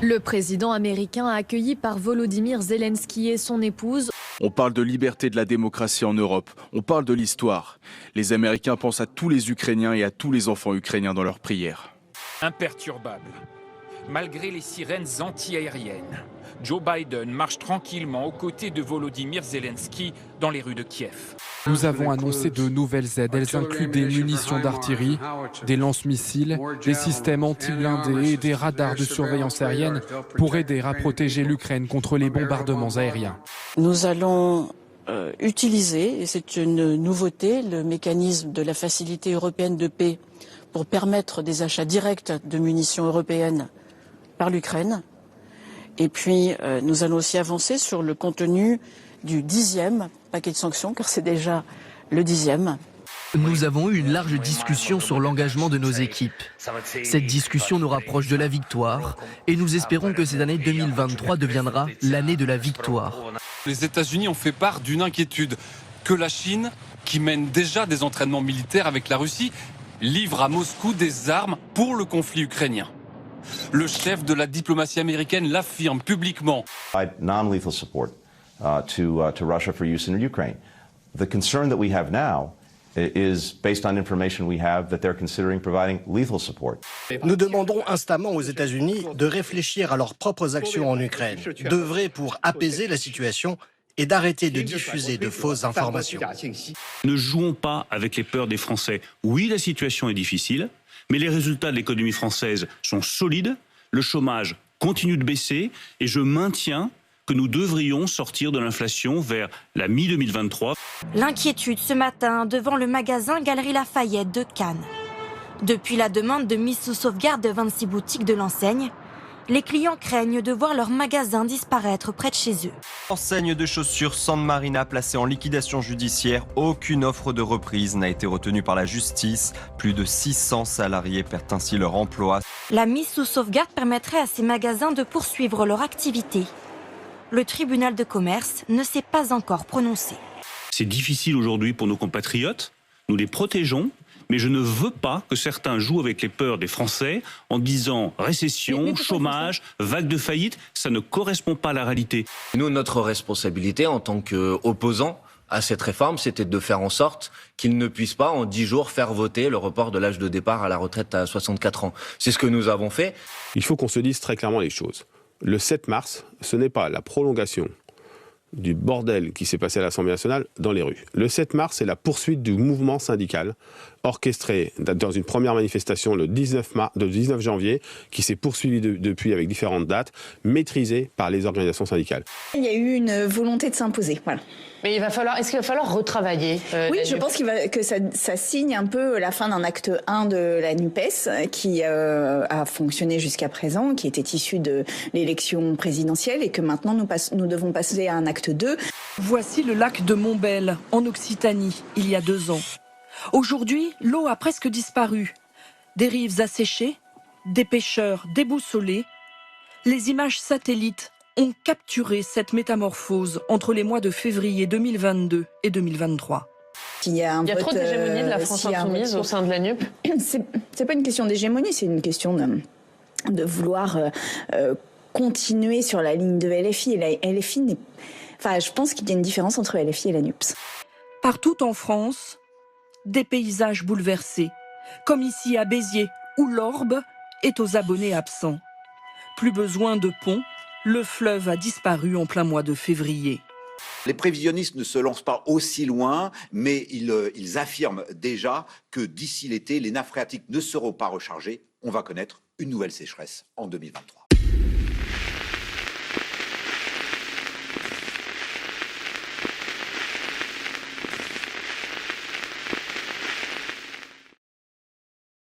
Le président américain accueilli par Volodymyr Zelensky et son épouse. On parle de liberté de la démocratie en Europe, on parle de l'histoire. Les Américains pensent à tous les Ukrainiens et à tous les enfants ukrainiens dans leurs prières. Imperturbable, malgré les sirènes anti-aériennes, Joe Biden marche tranquillement aux côtés de Volodymyr Zelensky dans les rues de Kiev. Nous avons annoncé de nouvelles aides. Elles incluent des munitions d'artillerie, des lance-missiles, des systèmes anti-blindés et des radars de surveillance aérienne pour aider à protéger l'Ukraine contre les bombardements aériens. Nous allons utiliser, et c'est une nouveauté, le mécanisme de la Facilité européenne de paix pour permettre des achats directs de munitions européennes par l'Ukraine. Et puis, nous allons aussi avancer sur le contenu du 10e paquet de sanctions, car c'est déjà le 10e. Nous avons eu une large discussion sur l'engagement de nos équipes. Cette discussion nous rapproche de la victoire et nous espérons que cette année 2023 deviendra l'année de la victoire. Les États-Unis ont fait part d'une inquiétude que la Chine, qui mène déjà des entraînements militaires avec la Russie, livre à Moscou des armes pour le conflit ukrainien. Le chef de la diplomatie américaine l'affirme publiquement. Non-lethal support to Russia for use in Ukraine. The concern that we have now is based on information we have that they're considering providing lethal support. Nous demandons instamment aux États-Unis de réfléchir à leurs propres actions en Ukraine, d'œuvrer pour apaiser la situation et d'arrêter de diffuser de fausses informations. Ne jouons pas avec les peurs des Français. Oui, la situation est difficile, mais les résultats de l'économie française sont solides, le chômage continue de baisser et je maintiens que nous devrions sortir de l'inflation vers la mi-2023. L'inquiétude ce matin devant le magasin Galeries Lafayette de Cannes. Depuis la demande de mise sous sauvegarde de 26 boutiques de l'enseigne, les clients craignent de voir leur magasin disparaître près de chez eux. Enseigne de chaussures San Marina placée en liquidation judiciaire. Aucune offre de reprise n'a été retenue par la justice. Plus de 600 salariés perdent ainsi leur emploi. La mise sous sauvegarde permettrait à ces magasins de poursuivre leur activité. Le tribunal de commerce ne s'est pas encore prononcé. C'est difficile aujourd'hui pour nos compatriotes, nous les protégeons, mais je ne veux pas que certains jouent avec les peurs des Français en disant récession, chômage, vague de faillite, ça ne correspond pas à la réalité. Nous, notre responsabilité en tant qu'opposants à cette réforme, c'était de faire en sorte qu'ils ne puissent pas en 10 jours faire voter le report de l'âge de départ à la retraite à 64 ans. C'est ce que nous avons fait. Il faut qu'on se dise très clairement les choses. Le 7 mars, ce n'est pas la prolongation du bordel qui s'est passé à l'Assemblée nationale dans les rues. Le 7 mars, c'est la poursuite du mouvement syndical orchestré dans une première manifestation le 19 janvier, qui s'est poursuivie depuis avec différentes dates, maîtrisée par les organisations syndicales. Il y a eu une volonté de s'imposer, voilà. Mais est-ce qu'il va falloir retravailler Oui, je pense que ça signe un peu la fin d'un acte 1 de la NUPES qui a fonctionné jusqu'à présent, qui était issu de l'élection présidentielle et que maintenant nous devons passer à un acte 2. Voici le lac de Montbel, en Occitanie, il y a 2 ans. Aujourd'hui, l'eau a presque disparu. Des rives asséchées, des pêcheurs déboussolés. Les images satellites ont capturé cette métamorphose entre les mois de février 2022 et 2023. Il y a trop d'hégémonie de la France insoumise au sein de la NUP. C'est pas une question d'hégémonie, c'est une question de vouloir continuer sur la ligne de LFI. Et la LFI je pense qu'il y a une différence entre LFI et la NUPS. Partout en France, des paysages bouleversés, comme ici à Béziers, où l'Orbe est aux abonnés absents. Plus besoin de ponts, le fleuve a disparu en plein mois de février. Les prévisionnistes ne se lancent pas aussi loin, mais ils affirment déjà que d'ici l'été, les nappes phréatiques ne seront pas rechargées. On va connaître une nouvelle sécheresse en 2023.